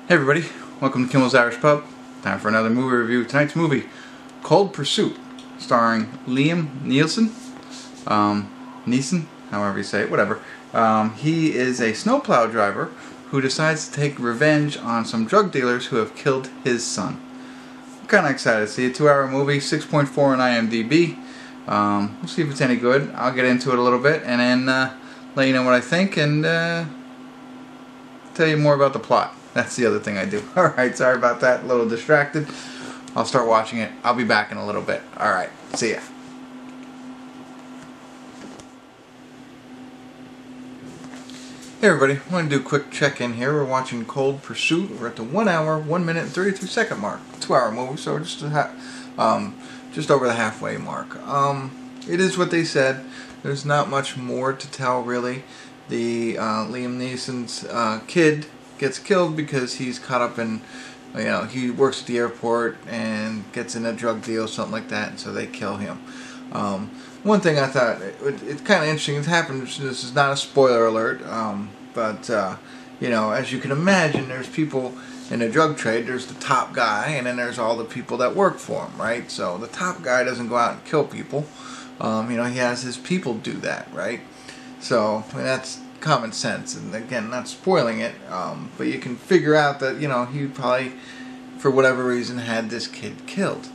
Hey everybody, welcome to Kimmel's Irish Pub. Time for another movie review. Tonight's movie, Cold Pursuit, starring Neeson, however you say it, whatever. He is a snowplow driver who decides to take revenge on some drug dealers who have killed his son. I'm kind of excited to see a 2-hour movie, 6.4 on IMDb. We'll see if it's any good. I'll get into it a little bit and then let you know what I think and tell you more about the plot. That's the other thing I do. Alright, sorry about that. A little distracted. I'll start watching it. I'll be back in a little bit. Alright, see ya. Hey everybody, I want to do a quick check-in here. We're watching Cold Pursuit. We're at the 1 hour, 1 minute, and 32 second mark. 2-hour movie, so we're just over the halfway mark. It is what they said. There's not much more to tell, really. The Liam Neeson's kid gets killed because he's caught up in, he works at the airport and gets in a drug deal, something like that, and so they kill him. One thing I thought, it's kind of interesting, it's happened, this is not a spoiler alert, but, as you can imagine, there's people in the drug trade, there's the top guy, and then there's all the people that work for him, right? So the top guy doesn't go out and kill people, he has his people do that, right? So, that's common sense, and again, not spoiling it, but you can figure out that, he probably, for whatever reason, had this kid killed.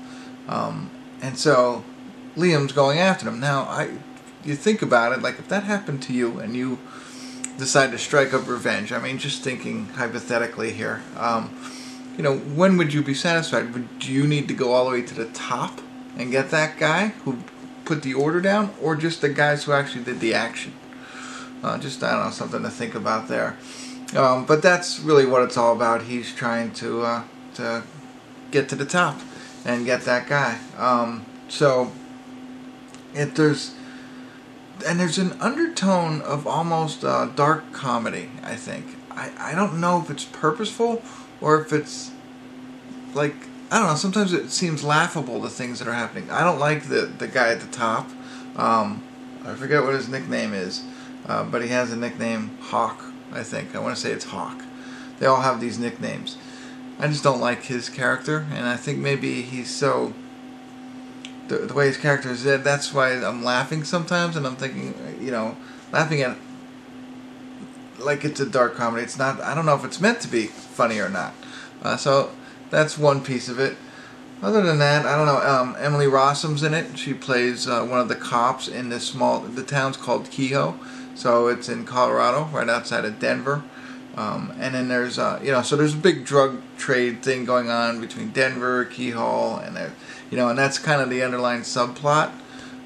And so, Liam's going after him. Now, you think about it, like, if that happened to you, and you decide to strike up revenge, I mean, just thinking hypothetically here, when would you be satisfied? Would you need to go all the way to the top and get that guy who put the order down, or just the guys who actually did the action? I don't know, something to think about there. But that's really what it's all about. He's trying to get to the top and get that guy. There's an undertone of almost dark comedy, I think. I don't know if it's purposeful or if it's like, I don't know, sometimes it seems laughable, the things that are happening. I don't like the guy at the top. I forget what his nickname is. But he has a nickname, Hawk, I think. I want to say it's Hawk. They all have these nicknames. I just don't like his character, and I think maybe he's so... The way his character is said, that's why I'm laughing sometimes, and I'm thinking, laughing at... like it's a dark comedy. It's not... I don't know if it's meant to be funny or not. So, that's one piece of it. Other than that, I don't know, Emily Rossum's in it. She plays one of the cops in the town's called Kehoe. So it's in Colorado, right outside of Denver. And then there's, so there's a big drug trade thing going on between Denver, Kehoe, and and that's kind of the underlying subplot.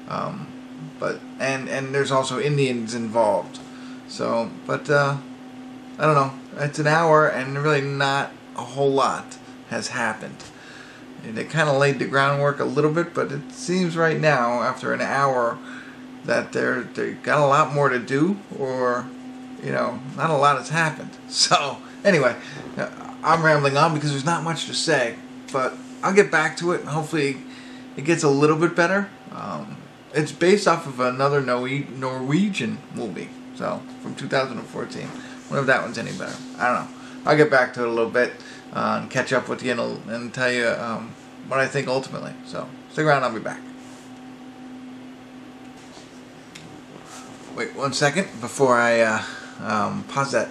And there's also Indians involved. So, but, I don't know. It's an hour, and really not a whole lot has happened. They kind of laid the groundwork a little bit, but it seems right now, after an hour, that they got a lot more to do, or, not a lot has happened. So, anyway, I'm rambling on because there's not much to say, but I'll get back to it, and hopefully it gets a little bit better. It's based off of another Norwegian movie, so, from 2014. Wonder if that one's any better. I don't know. I'll get back to it a little bit. And catch up with you and tell you what I think ultimately. So, stick around, I'll be back. Wait 1 second before I pause that.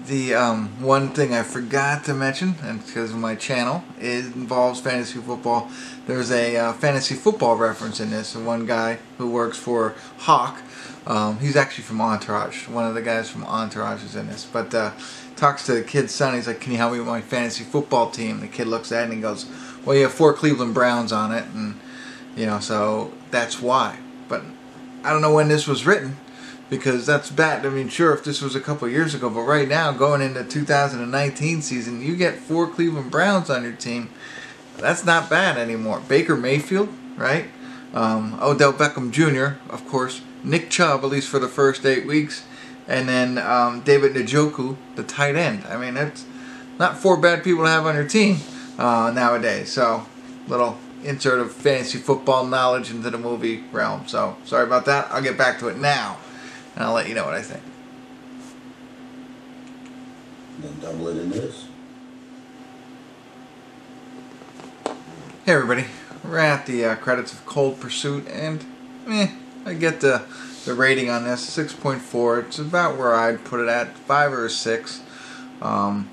The one thing I forgot to mention, and because of my channel, it involves fantasy football. There's a fantasy football reference in this. One guy who works for Hawk, he's actually from Entourage. One of the guys from Entourage is in this. But talks to the kid's son. He's like, "Can you help me with my fantasy football team?" The kid looks at it and he goes, "Well, you have 4 Cleveland Browns on it," and so that's why. But I don't know when this was written, because that's bad. I mean, sure, if this was a couple years ago, but right now, going into 2019 season, you get 4 Cleveland Browns on your team. That's not bad anymore. Baker Mayfield, right? Odell Beckham Jr., of course. Nick Chubb, at least for the first 8 weeks. And then David Njoku, the tight end. I mean, that's not 4 bad people to have on your team nowadays. So, little insert of fantasy football knowledge into the movie realm. So, sorry about that. I'll get back to it now, and I'll let you know what I think. Then double it in this. Hey everybody, we're at the credits of Cold Pursuit, and I get the rating on this 6.4. It's about where I'd put it at, 5 or a 6. But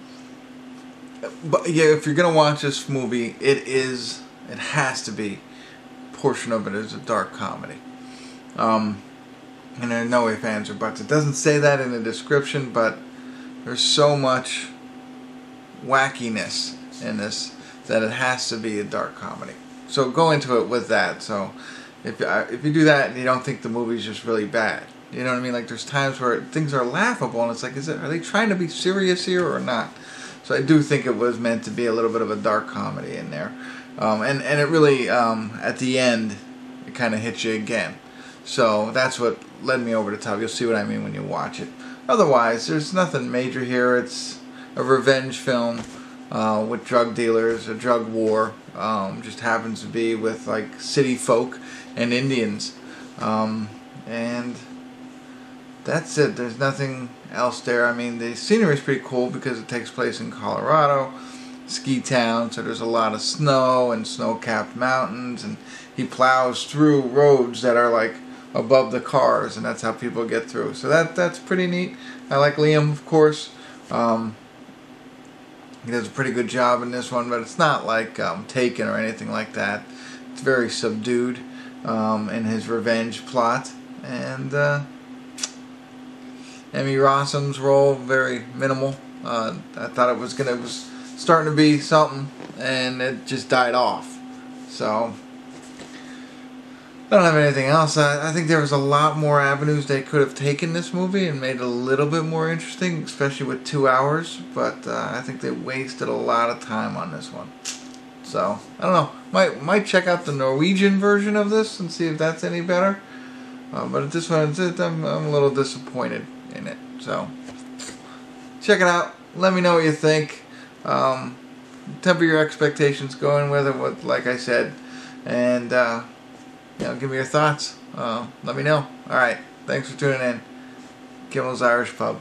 yeah, if you're gonna watch this movie, it has to be, a portion of it is a dark comedy. And there are no ifs, ands, or buts. It doesn't say that in the description, but there's so much wackiness in this that it has to be a dark comedy. So go into it with that. So if you do that and you don't think the movie's just really bad, you know what I mean? Like there's times where things are laughable and it's like, are they trying to be serious here or not? So I do think it was meant to be a little bit of a dark comedy in there, and it really at the end it kind of hits you again. So that's what led me over the top. You'll see what I mean when you watch it. Otherwise, there's nothing major here. It's a revenge film with drug dealers, a drug war. Just happens to be with like city folk and Indians, and that's it. There's nothing else there. I mean, the scenery is pretty cool because it takes place in Colorado, ski town, so there's a lot of snow and snow-capped mountains, and he plows through roads that are like above the cars, and that's how people get through. So that's pretty neat. I like Liam, of course. He does a pretty good job in this one, but it's not like Taken or anything like that. It's very subdued in his revenge plot, and Emmy Rossum's role very minimal. I thought it was starting to be something, and it just died off. So I don't have anything else. I think there was a lot more avenues they could have taken this movie and made it a little bit more interesting, especially with 2 hours. But I think they wasted a lot of time on this one. So I don't know. Might check out the Norwegian version of this and see if that's any better. But at this one, I'm a little disappointed in it. So check it out. Let me know what you think. Temper your expectations going with it, like I said, and give me your thoughts. Let me know. Alright, thanks for tuning in. Kimmel's Irish Pub.